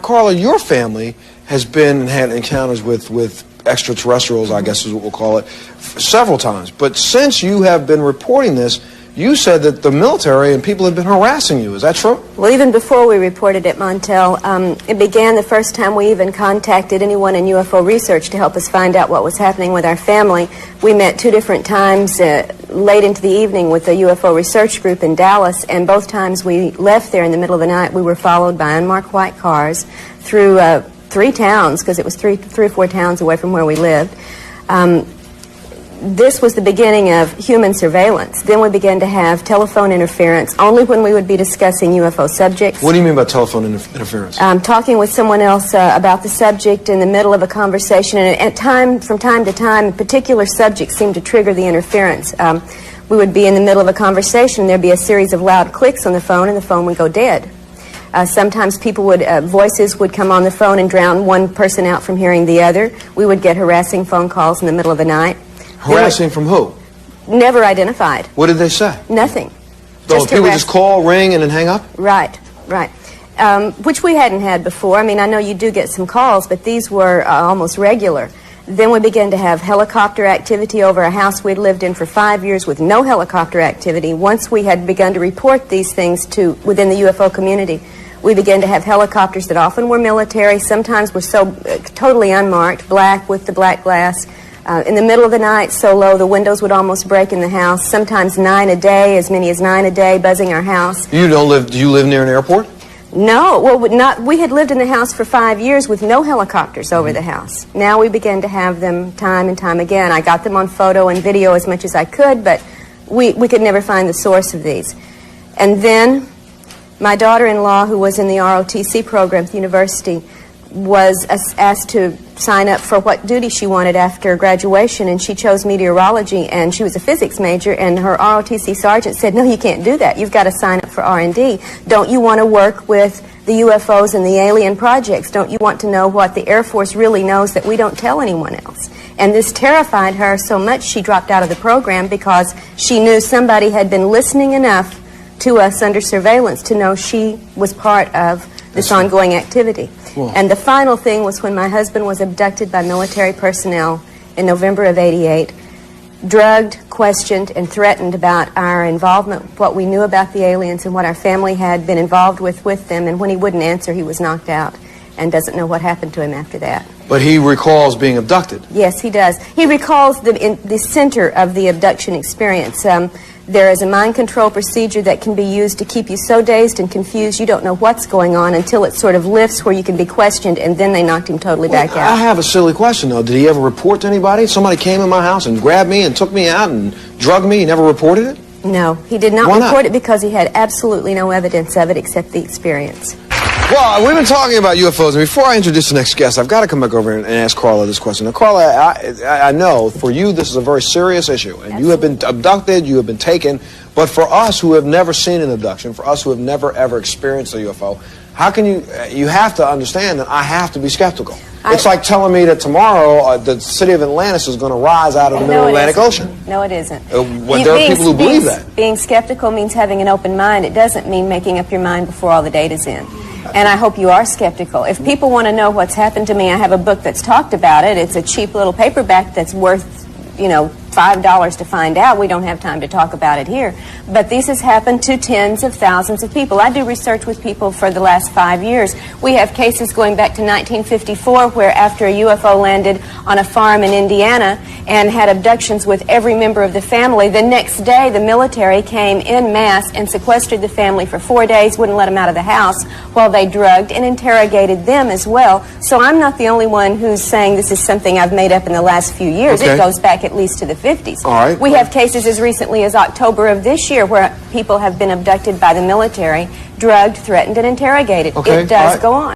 Carla, your family has been and had encounters with extraterrestrials, I guess is what we'll call it, several times. But since you have been reporting this, you said that the military and people have been harassing you. Is that true? Well, even before we reported it, Montel, it began the first time we even contacted anyone in UFO research to help us find out what was happening with our family. We met 2 different times late into the evening with the UFO research group in Dallas, and both times we left there in the middle of the night, we were followed by unmarked white cars through 3 towns, because it was three or four towns away from where we lived. This was the beginning of human surveillance. Then we began to have telephone interference only when we would be discussing UFO subjects. What do you mean by telephone interference? Talking with someone else about the subject in the middle of a conversation, and from time to time, particular subjects seemed to trigger the interference. We would be in the middle of a conversation, and there'd be a series of loud clicks on the phone, and the phone would go dead. Sometimes voices would come on the phone and drown one person out from hearing the other. We would get harassing phone calls in the middle of the night. Harassing from who? Never identified. What did they say? Nothing. So people just call, ring, and then hang up? Right, right. Which we hadn't had before. I mean, I know you do get some calls, but these were almost regular. Then we began to have helicopter activity over a house we'd lived in for 5 years with no helicopter activity. Once we had begun to report these things within the UFO community, we began to have helicopters that often were military, sometimes were so totally unmarked, black with the black glass. In the middle of the night, so low, the windows would almost break in the house. Sometimes 9 a day, as many as 9 a day, buzzing our house. Do you live near an airport? No, well, we had lived in the house for 5 years with no helicopters over the house. Now we began to have them time and time again. I got them on photo and video as much as I could, but we could never find the source of these. And then my daughter-in-law, who was in the ROTC program at the university, was asked to sign up for what duty she wanted after graduation, and she chose meteorology, and she was a physics major, and her ROTC sergeant said, no, you can't do that. You've got to sign up for R&D. Don't you want to work with the UFOs and the alien projects? Don't you want to know what the Air Force really knows that we don't tell anyone else? And this terrified her so much she dropped out of the program because she knew somebody had been listening enough to us under surveillance to know she was part of this ongoing activity. Whoa. And the final thing was when my husband was abducted by military personnel in November of '88, drugged, questioned, and threatened about our involvement, what we knew about the aliens and what our family had been involved with them. And when he wouldn't answer, he was knocked out and doesn't know what happened to him after that. But he recalls being abducted. Yes, he does. He recalls the center of the abduction experience. There is a mind control procedure that can be used to keep you so dazed and confused you don't know what's going on until it sort of lifts where you can be questioned, and then they knocked him totally back out. I have a silly question, though. Did he ever report to anybody? Somebody came in my house and grabbed me and took me out and drugged me? He never reported it? No, he did not report it because he had absolutely no evidence of it except the experience. Well, we've been talking about UFOs, and before I introduce the next guest, I've got to come back over and ask Carla this question. Now, Carla, I know for you this is a very serious issue, and you have been abducted, you have been taken, but for us who have never seen an abduction, for us who have never ever experienced a UFO, how can you have to understand that I have to be skeptical. It's like telling me that tomorrow the city of Atlantis is going to rise out of the middle of the Atlantic Ocean. No, it isn't. There are people who believe that. Being skeptical means having an open mind. It doesn't mean making up your mind before all the data's in. And I hope you are skeptical. If people want to know what's happened to me, I have a book that's talked about it. It's a cheap little paperback that's worth, $5 to find out. We don't have time to talk about it here. But this has happened to tens of thousands of people. I do research with people for the last 5 years. We have cases going back to 1954 where after a UFO landed on a farm in Indiana and had abductions with every member of the family, the next day the military came en masse and sequestered the family for 4 days, wouldn't let them out of the house while they drugged and interrogated them as well. So I'm not the only one who's saying this is something I've made up in the last few years. Okay. It goes back at least to the 50s. All right. We have cases as recently as October of this year where people have been abducted by the military, drugged, threatened, and interrogated. Okay. It does go on.